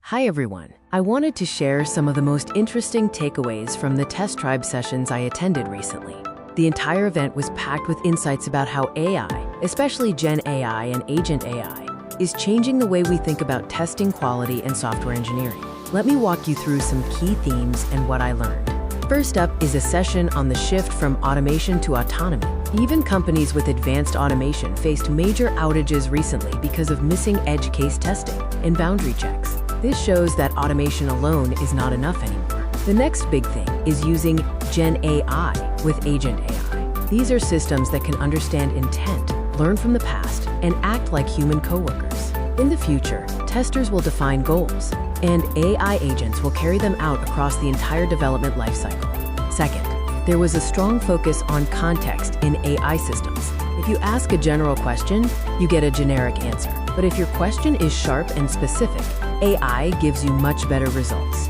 Hi everyone. I wanted to share some of the most interesting takeaways from the Test Tribe sessions I attended recently. The entire event was packed with insights about how AI, especially Gen AI and Agent AI, is changing the way we think about testing quality and software engineering. Let me walk you through some key themes and what I learned. First up is a session on the shift from automation to autonomy. Even companies with advanced automation faced major outages recently because of missing edge case testing and boundary checks. This shows that automation alone is not enough anymore. The next big thing is using Gen AI with Agent AI. These are systems that can understand intent, learn from the past, and act like human coworkers. In the future, testers will define goals, and AI agents will carry them out across the entire development lifecycle. Second, there was a strong focus on context in AI systems. If you ask a general question, you get a generic answer. But if your question is sharp and specific, AI gives you much better results.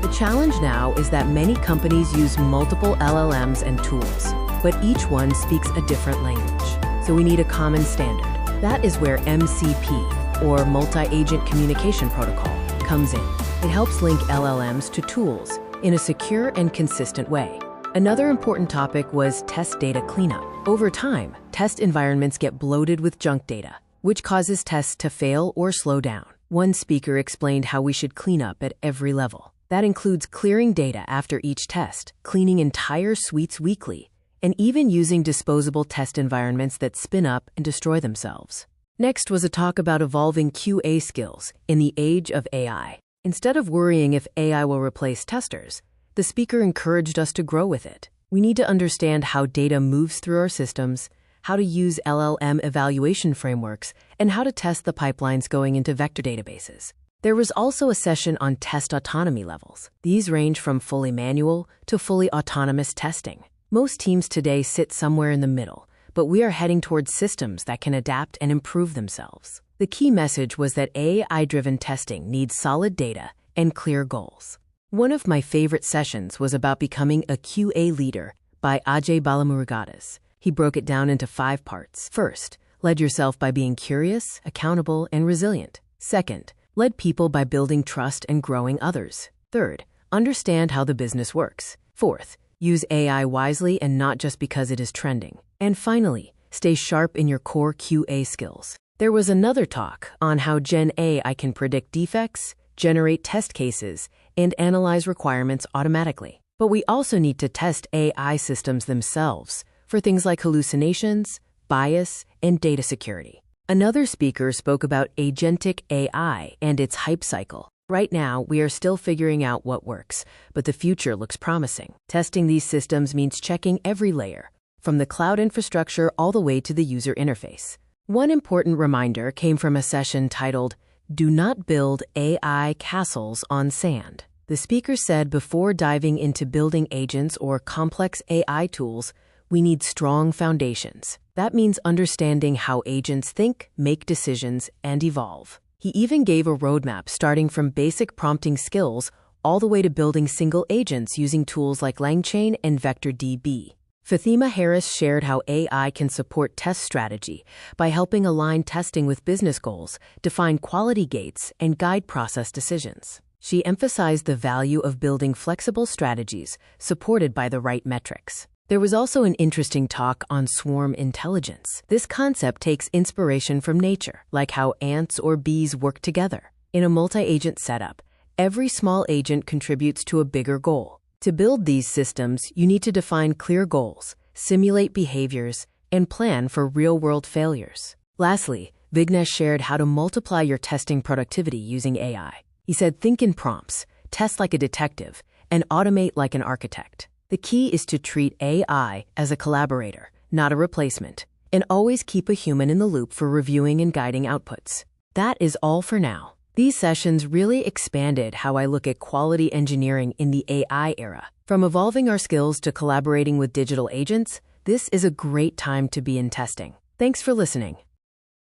The challenge now is that many companies use multiple LLMs and tools, but each one speaks a different language. So we need a common standard. That is where MCP, or Multi-Agent Communication Protocol, comes in. It helps link LLMs to tools in a secure and consistent way. Another important topic was test data cleanup. Over time, test environments get bloated with junk data, which causes tests to fail or slow down. One speaker explained how we should clean up at every level. That includes clearing data after each test, cleaning entire suites weekly, and even using disposable test environments that spin up and destroy themselves. Next was a talk about evolving QA skills in the age of AI. Instead of worrying if AI will replace testers, the speaker encouraged us to grow with it. We need to understand how data moves through our systems, how to use LLM evaluation frameworks, and how to test the pipelines going into vector databases. There was also a session on test autonomy levels. These range from fully manual to fully autonomous testing. Most teams today sit somewhere in the middle, but we are heading towards systems that can adapt and improve themselves. The key message was that AI-driven testing needs solid data and clear goals. One of my favorite sessions was about becoming a QA leader by Ajay Balamurugada's. He broke it down into 5 parts. First, lead yourself by being curious, accountable, and resilient. Second, lead people by building trust and growing others. Third, understand how the business works. Fourth, use AI wisely and not just because it is trending. And finally, stay sharp in your core QA skills. There was another talk on how Gen AI can predict defects, generate test cases, and analyze requirements automatically. But we also need to test AI systems themselves for things like hallucinations, bias, and data security. Another speaker spoke about agentic AI and its hype cycle. Right now, we are still figuring out what works, but the future looks promising. Testing these systems means checking every layer, from the cloud infrastructure all the way to the user interface. One important reminder came from a session titled, "Do not build AI castles on sand." The speaker said before diving into building agents or complex AI tools, we need strong foundations. That means understanding how agents think, make decisions, and evolve. He even gave a roadmap starting from basic prompting skills all the way to building single agents using tools like LangChain and VectorDB. Fatima Harris shared how AI can support test strategy by helping align testing with business goals, define quality gates, and guide process decisions. She emphasized the value of building flexible strategies supported by the right metrics. There was also an interesting talk on swarm intelligence. This concept takes inspiration from nature, like how ants or bees work together. In a multi-agent setup, every small agent contributes to a bigger goal. To build these systems, you need to define clear goals, simulate behaviors, and plan for real-world failures. Lastly, Vignesh shared how to multiply your testing productivity using AI. He said, think in prompts, test like a detective, and automate like an architect. The key is to treat AI as a collaborator, not a replacement, and always keep a human in the loop for reviewing and guiding outputs. That is all for now. These sessions really expanded how I look at quality engineering in the AI era. From evolving our skills to collaborating with digital agents, this is a great time to be in testing. Thanks for listening.